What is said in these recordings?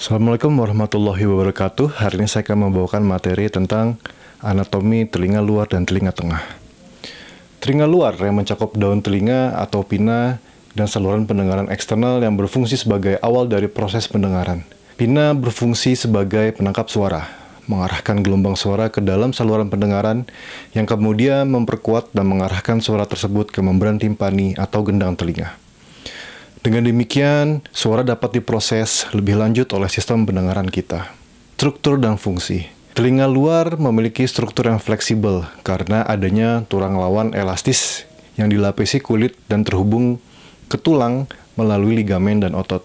Assalamualaikum warahmatullahi wabarakatuh. Hari ini saya akan membawakan materi tentang anatomi telinga luar dan telinga tengah. Telinga luar yang mencakup daun telinga atau pinna dan saluran pendengaran eksternal yang berfungsi sebagai awal dari proses pendengaran. Pinna berfungsi sebagai penangkap suara, mengarahkan gelombang suara ke dalam saluran pendengaran yang kemudian memperkuat dan mengarahkan suara tersebut ke membran timpani atau gendang telinga. Dengan demikian, suara dapat diproses lebih lanjut oleh sistem pendengaran kita. Struktur dan fungsi. Telinga luar memiliki struktur yang fleksibel karena adanya tulang lawan elastis yang dilapisi kulit dan terhubung ke tulang melalui ligamen dan otot.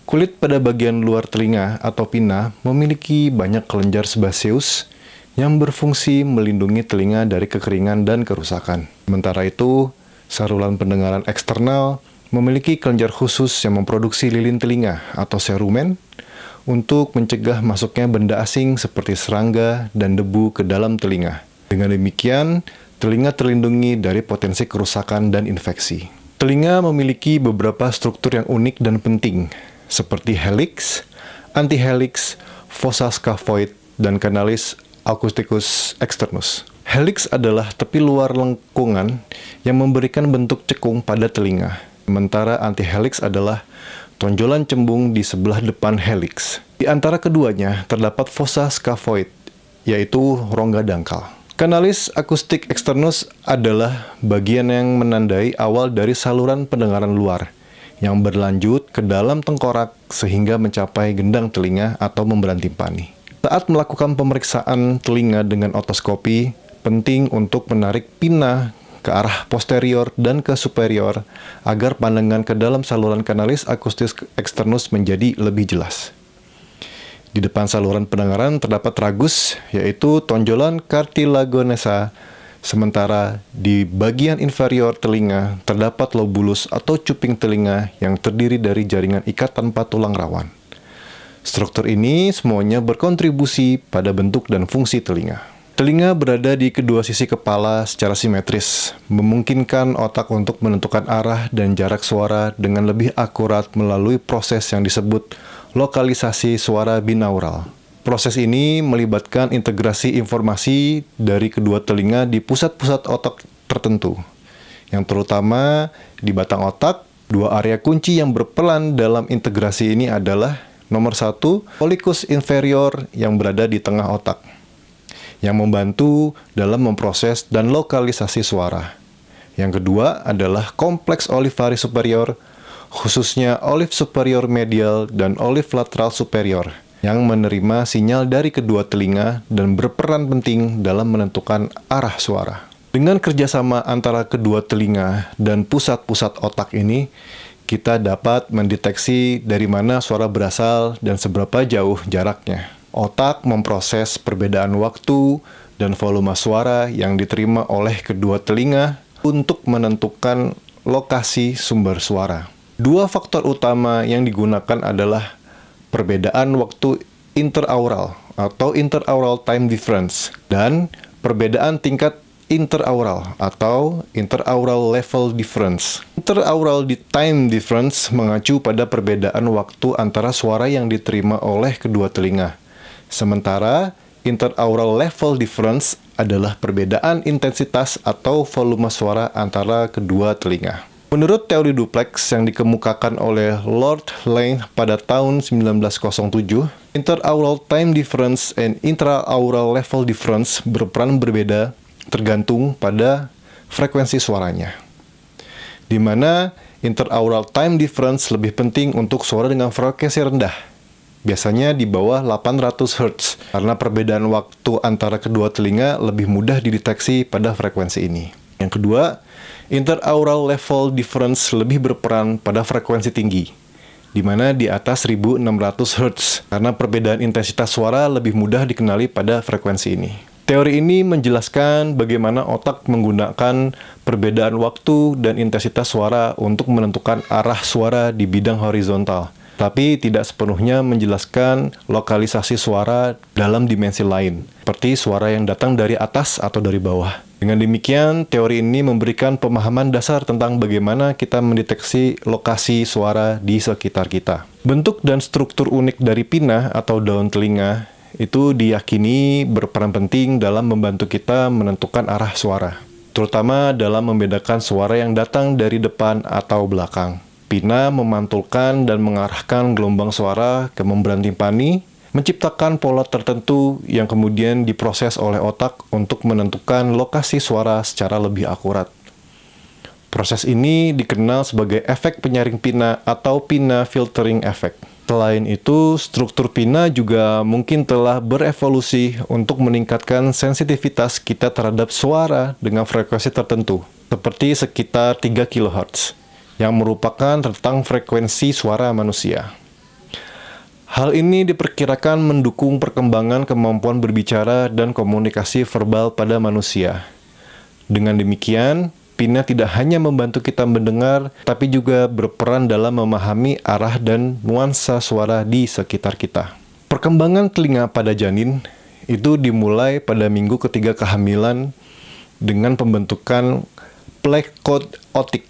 Kulit pada bagian luar telinga atau pinna memiliki banyak kelenjar sebaceus yang berfungsi melindungi telinga dari kekeringan dan kerusakan. Sementara itu, saluran pendengaran eksternal memiliki kelenjar khusus yang memproduksi lilin telinga atau cerumen untuk mencegah masuknya benda asing seperti serangga dan debu ke dalam telinga. Dengan demikian, telinga terlindungi dari potensi kerusakan dan infeksi. Telinga memiliki beberapa struktur yang unik dan penting, seperti helix, antihelix, fossa scaphoid, dan canalis acousticus externus. Helix adalah tepi luar lengkungan yang memberikan bentuk cekung pada telinga. Sementara antihelix adalah tonjolan cembung di sebelah depan helix. Di antara keduanya terdapat fossa scaphoid, yaitu rongga dangkal. Canalis acousticus externus adalah bagian yang menandai awal dari saluran pendengaran luar, yang berlanjut ke dalam tengkorak sehingga mencapai gendang telinga atau membran timpani. Saat melakukan pemeriksaan telinga dengan otoskopi, penting untuk menarik pinna ke arah posterior dan ke superior agar pandangan ke dalam saluran canalis acousticus externus menjadi lebih jelas. Di depan saluran pendengaran terdapat ragus, yaitu tonjolan cartilagineusa, sementara di bagian inferior telinga terdapat lobulus atau cuping telinga yang terdiri dari jaringan ikat tanpa tulang rawan. Struktur ini semuanya berkontribusi pada bentuk dan fungsi telinga. Telinga berada di kedua sisi kepala secara simetris, memungkinkan otak untuk menentukan arah dan jarak suara dengan lebih akurat melalui proses yang disebut lokalisasi suara binaural. Proses ini melibatkan integrasi informasi dari kedua telinga di pusat-pusat otak tertentu, yang terutama di batang otak. Dua area kunci yang berperan dalam integrasi ini adalah nomor 1, polliculus inferior yang berada di tengah otak, yang membantu dalam memproses dan lokalisasi suara. Yang kedua adalah kompleks olivari superior, khususnya oliv superior medial dan oliv lateral superior, yang menerima sinyal dari kedua telinga dan berperan penting dalam menentukan arah suara. Dengan kerjasama antara kedua telinga dan pusat-pusat otak ini, kita dapat mendeteksi dari mana suara berasal dan seberapa jauh jaraknya. Otak memproses perbedaan waktu dan volume suara yang diterima oleh kedua telinga untuk menentukan lokasi sumber suara. Dua faktor utama yang digunakan adalah perbedaan waktu interaural atau interaural time difference dan perbedaan tingkat interaural atau interaural level difference. Interaural time difference mengacu pada perbedaan waktu antara suara yang diterima oleh kedua telinga. Sementara interaural level difference adalah perbedaan intensitas atau volume suara antara kedua telinga. Menurut teori duplex yang dikemukakan oleh Lord Lang pada tahun 1907, interaural time difference and intraaural level difference berperan berbeda tergantung pada frekuensi suaranya, di mana interaural time difference lebih penting untuk suara dengan frekuensi rendah, biasanya di bawah 800 Hz, karena perbedaan waktu antara kedua telinga lebih mudah dideteksi pada frekuensi ini. Yang kedua, interaural level difference lebih berperan pada frekuensi tinggi, di mana di atas 1600 Hz, karena perbedaan intensitas suara lebih mudah dikenali pada frekuensi ini. Teori ini menjelaskan bagaimana otak menggunakan perbedaan waktu dan intensitas suara untuk menentukan arah suara di bidang horizontal, tapi tidak sepenuhnya menjelaskan lokalisasi suara dalam dimensi lain, seperti suara yang datang dari atas atau dari bawah. Dengan demikian, teori ini memberikan pemahaman dasar tentang bagaimana kita mendeteksi lokasi suara di sekitar kita. Bentuk dan struktur unik dari pinna atau daun telinga itu diyakini berperan penting dalam membantu kita menentukan arah suara, terutama dalam membedakan suara yang datang dari depan atau belakang. Pinna memantulkan dan mengarahkan gelombang suara ke membran timpani, menciptakan pola tertentu yang kemudian diproses oleh otak untuk menentukan lokasi suara secara lebih akurat. Proses ini dikenal sebagai efek penyaring pinna atau pinna filtering effect. Selain itu, struktur pinna juga mungkin telah berevolusi untuk meningkatkan sensitivitas kita terhadap suara dengan frekuensi tertentu, seperti sekitar 3 kHz. Yang merupakan rentang frekuensi suara manusia. Hal ini diperkirakan mendukung perkembangan kemampuan berbicara dan komunikasi verbal pada manusia. Dengan demikian, pinna tidak hanya membantu kita mendengar, tapi juga berperan dalam memahami arah dan nuansa suara di sekitar kita. Perkembangan telinga pada janin itu dimulai pada minggu ketiga kehamilan dengan pembentukan plaque coat otik,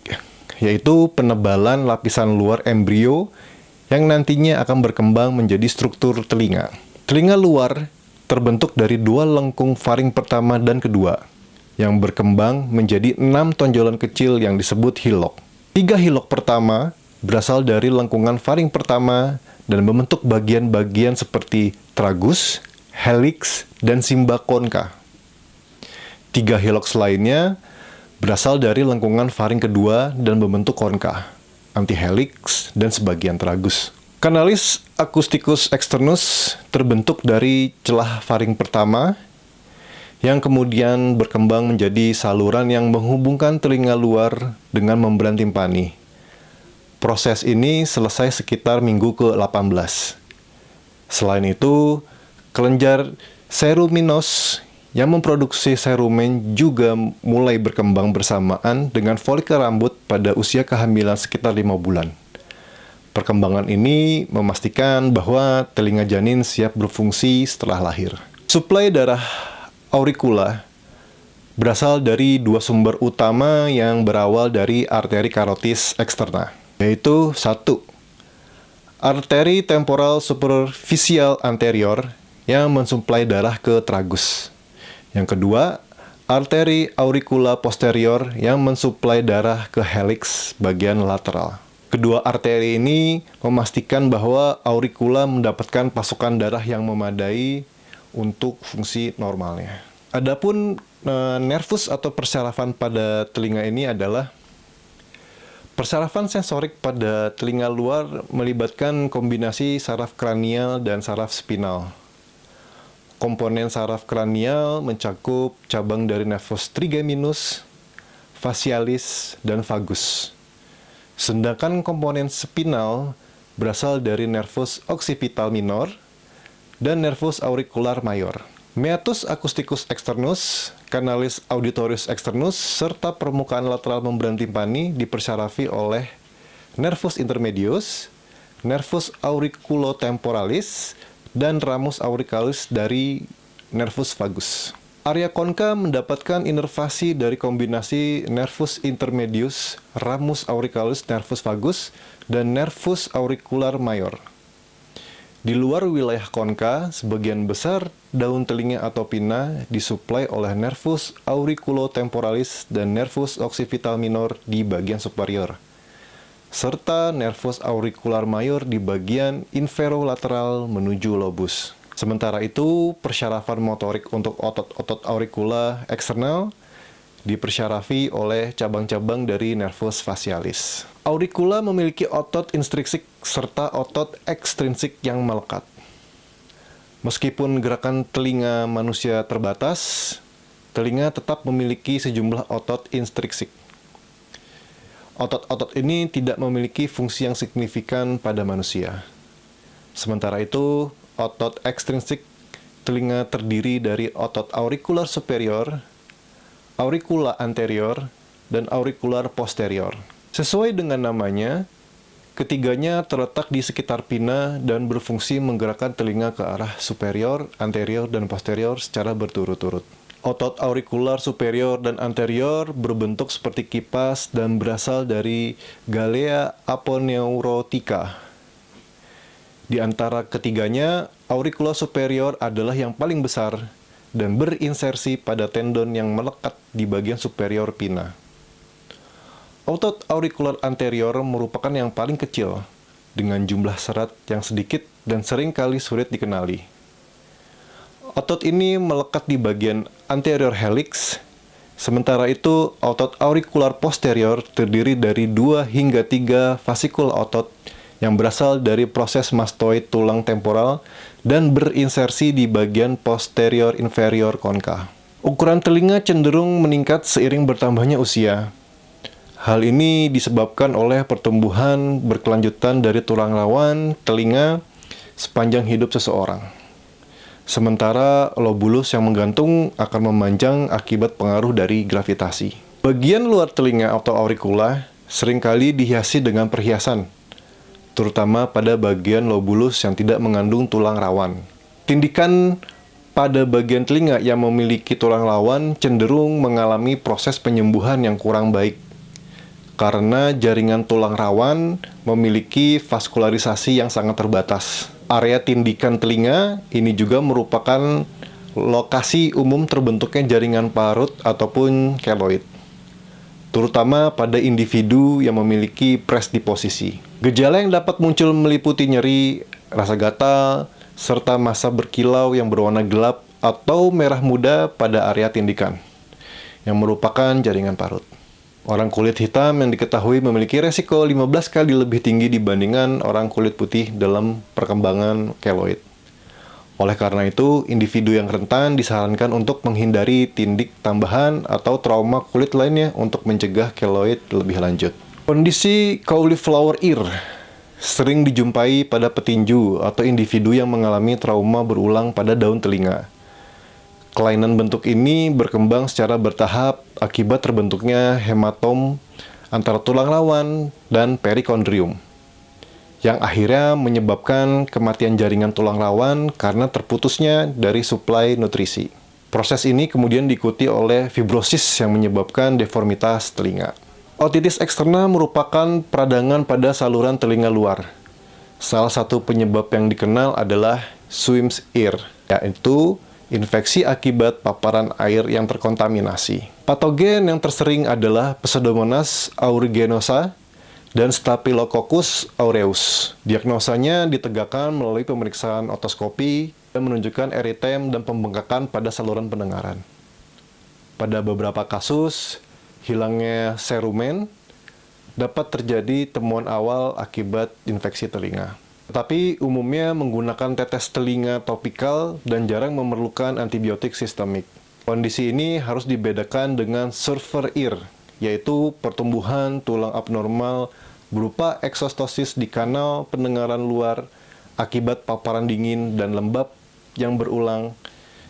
yaitu penebalan lapisan luar embrio yang nantinya akan berkembang menjadi struktur telinga. Telinga luar terbentuk dari 2 lengkung faring pertama dan kedua, yang berkembang menjadi 6 tonjolan kecil yang disebut hilok. 3 hilok pertama berasal dari lengkungan faring pertama dan membentuk bagian-bagian seperti tragus, helix, dan simba concha. 3 hilok lainnya berasal dari lengkungan faring kedua dan membentuk concha, antihelix, dan sebagian tragus. Canalis acousticus externus terbentuk dari celah faring pertama yang kemudian berkembang menjadi saluran yang menghubungkan telinga luar dengan membran timpani. Proses ini selesai sekitar minggu ke-18. Selain itu, kelenjar ceruminous yang memproduksi cerumen juga mulai berkembang bersamaan dengan folikel rambut pada usia kehamilan sekitar 5 bulan. Perkembangan ini memastikan bahwa telinga janin siap berfungsi setelah lahir. Suplai darah auricula berasal dari 2 sumber utama yang berawal dari arteri karotis eksterna, yaitu 1. Arteri temporal superficial anterior yang mensuplai darah ke tragus. Yang kedua, arteri auricula posterior yang mensuplai darah ke helix bagian lateral. Kedua arteri ini memastikan bahwa auricula mendapatkan pasokan darah yang memadai untuk fungsi normalnya. Adapun nervus atau persarafan pada telinga ini adalah persarafan sensorik pada telinga luar melibatkan kombinasi saraf kranial dan saraf spinal. Komponen saraf kranial mencakup cabang dari nervus trigeminus, facialis, dan vagus. Sedangkan komponen spinal berasal dari nervus occipital minor dan nervus auricular mayor. Meatus acousticus externus, canalis auditorius externus, serta permukaan lateral membran timpani dipersarafi oleh nervus intermedius, nervus auriculotemporalis, dan ramus auriculis dari nervus vagus. Area concha mendapatkan inervasi dari kombinasi nervus intermedius, ramus auriculis, nervus vagus, dan nervus auricular mayor. Di luar wilayah concha, sebagian besar daun telinga atau pinna disuplai oleh nervus auriculotemporalis dan nervus occipital minor di bagian superior, serta nervus auricular mayor di bagian inferolateral menuju lobus. Sementara itu, persyarafan motorik untuk otot-otot auricula eksternal dipersyarafi oleh cabang-cabang dari nervus facialis. Auricula memiliki otot intrinsik serta otot ekstrinsik yang melekat. Meskipun gerakan telinga manusia terbatas, telinga tetap memiliki sejumlah otot intrinsik. Otot-otot ini tidak memiliki fungsi yang signifikan pada manusia. Sementara itu, otot ekstrinsik telinga terdiri dari otot aurikular superior, auricula anterior, dan aurikular posterior. Sesuai dengan namanya, Ketiganya terletak di sekitar pina dan berfungsi menggerakkan telinga ke arah superior, anterior, dan posterior secara berturut-turut. Otot aurikular superior dan anterior berbentuk seperti kipas dan berasal dari Galea aponeurotica. Di antara ketiganya, aurikular superior adalah yang paling besar dan berinsersi pada tendon yang melekat di bagian superior pina. Otot aurikular anterior merupakan yang paling kecil, dengan jumlah serat yang sedikit dan sering kali sulit dikenali. Otot ini melekat di bagian anterior helix, sementara itu otot aurikular posterior terdiri dari 2 hingga 3 fasikul otot yang berasal dari proses mastoid tulang temporal dan berinsersi di bagian posterior inferior konka. Ukuran telinga cenderung meningkat seiring bertambahnya usia. Hal ini disebabkan oleh pertumbuhan berkelanjutan dari tulang rawan telinga sepanjang hidup seseorang. Sementara lobulus yang menggantung akan memanjang akibat pengaruh dari gravitasi. Bagian luar telinga atau auricula seringkali dihiasi dengan perhiasan, terutama pada bagian lobulus yang tidak mengandung tulang rawan. Tindikan pada bagian telinga yang memiliki tulang rawan cenderung mengalami proses penyembuhan yang kurang baik, karena jaringan tulang rawan memiliki vaskularisasi yang sangat terbatas. Area tindikan telinga ini juga merupakan lokasi umum terbentuknya jaringan parut ataupun keloid, terutama pada individu yang memiliki presdiposisi. Gejala yang dapat muncul meliputi nyeri, rasa gatal, serta massa berkilau yang berwarna gelap atau merah muda pada area tindikan, yang merupakan jaringan parut. Orang kulit hitam yang diketahui memiliki resiko 15 kali lebih tinggi dibandingkan orang kulit putih dalam perkembangan keloid. Oleh karena itu, individu yang rentan disarankan untuk menghindari tindik tambahan atau trauma kulit lainnya untuk mencegah keloid lebih lanjut. Kondisi cauliflower ear sering dijumpai pada petinju atau individu yang mengalami trauma berulang pada daun telinga. Kelainan bentuk ini berkembang secara bertahap akibat terbentuknya hematom antara tulang rawan dan perikondrium, yang akhirnya menyebabkan kematian jaringan tulang rawan karena terputusnya dari suplai nutrisi. Proses ini kemudian diikuti oleh fibrosis yang menyebabkan deformitas telinga. Otitis eksterna merupakan peradangan pada saluran telinga luar. Salah satu penyebab yang dikenal adalah Swimm's ear, yaitu infeksi akibat paparan air yang terkontaminasi. Patogen yang tersering adalah Pseudomonas aeruginosa dan Staphylococcus aureus. Diagnosanya ditegakkan melalui pemeriksaan otoskopi dan menunjukkan eritem dan pembengkakan pada saluran pendengaran. Pada beberapa kasus, hilangnya serumen dapat terjadi temuan awal akibat infeksi telinga. Tetapi umumnya menggunakan tetes telinga topikal dan jarang memerlukan antibiotik sistemik. Kondisi ini harus dibedakan dengan surfer ear, yaitu pertumbuhan tulang abnormal berupa eksostosis di kanal pendengaran luar akibat paparan dingin dan lembab yang berulang,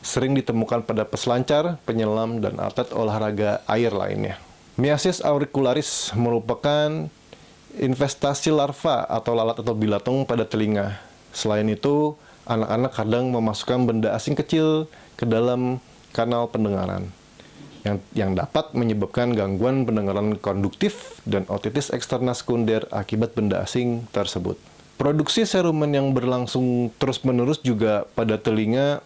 sering ditemukan pada peselancar, penyelam, dan atlet olahraga air lainnya. Myiasis auricularis merupakan investasi larva atau lalat atau bilatung pada telinga. Selain itu, anak-anak kadang memasukkan benda asing kecil ke dalam kanal pendengaran yang dapat menyebabkan gangguan pendengaran konduktif dan otitis eksterna sekunder akibat benda asing tersebut. Produksi serumen yang berlangsung terus-menerus juga pada telinga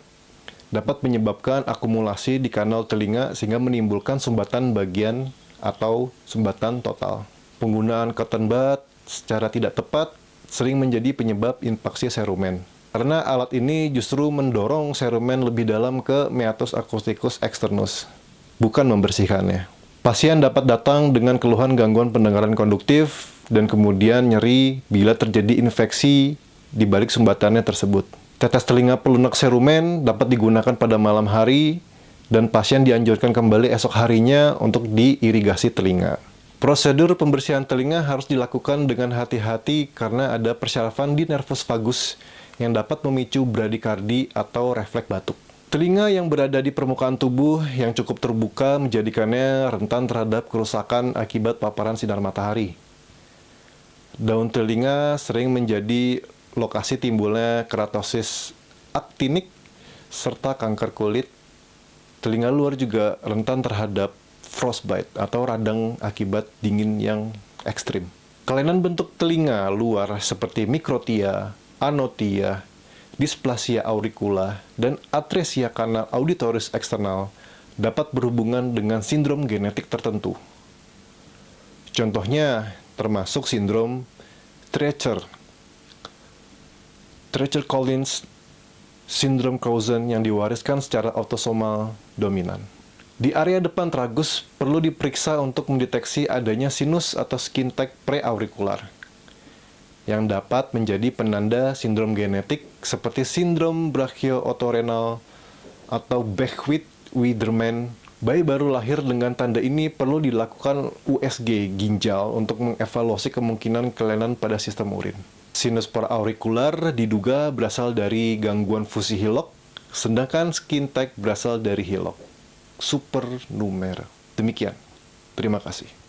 dapat menyebabkan akumulasi di kanal telinga sehingga menimbulkan sumbatan bagian atau sumbatan total. Penggunaan cotton bud secara tidak tepat sering menjadi penyebab infaksi serumen. Karena alat ini justru mendorong serumen lebih dalam ke meatus acousticus externus, bukan membersihkannya. Pasien dapat datang dengan keluhan gangguan pendengaran konduktif dan kemudian nyeri bila terjadi infeksi di balik sumbatannya tersebut. Tetes telinga pelunak serumen dapat digunakan pada malam hari dan pasien dianjurkan kembali esok harinya untuk diirigasi telinga. Prosedur pembersihan telinga harus dilakukan dengan hati-hati karena ada persyarafan di nervus vagus yang dapat memicu bradikardi atau refleks batuk. Telinga yang berada di permukaan tubuh yang cukup terbuka menjadikannya rentan terhadap kerusakan akibat paparan sinar matahari. Daun telinga sering menjadi lokasi timbulnya keratosis aktinik serta kanker kulit. Telinga luar juga rentan terhadap frostbite atau radang akibat dingin yang ekstrim. Kelainan bentuk telinga luar seperti mikrotia, anotia, displasia auricula, dan atresia kanal auditoris eksternal dapat berhubungan dengan sindrom genetik tertentu. Contohnya termasuk sindrom Treacher-Collins, sindrom Crouzon yang diwariskan secara autosomal dominan. Di area depan tragus perlu diperiksa untuk mendeteksi adanya sinus atau skin tag preaurikular yang dapat menjadi penanda sindrom genetik seperti sindrom brachio-otorenal atau Beckwith-Wiedermann. Bayi baru lahir dengan tanda ini perlu dilakukan USG ginjal untuk mengevaluasi kemungkinan kelainan pada sistem urin. Sinus paraurikular diduga berasal dari gangguan fusi Hillock, sedangkan skin tag berasal dari Hillock. Supernumerary. Demikian. Terima kasih.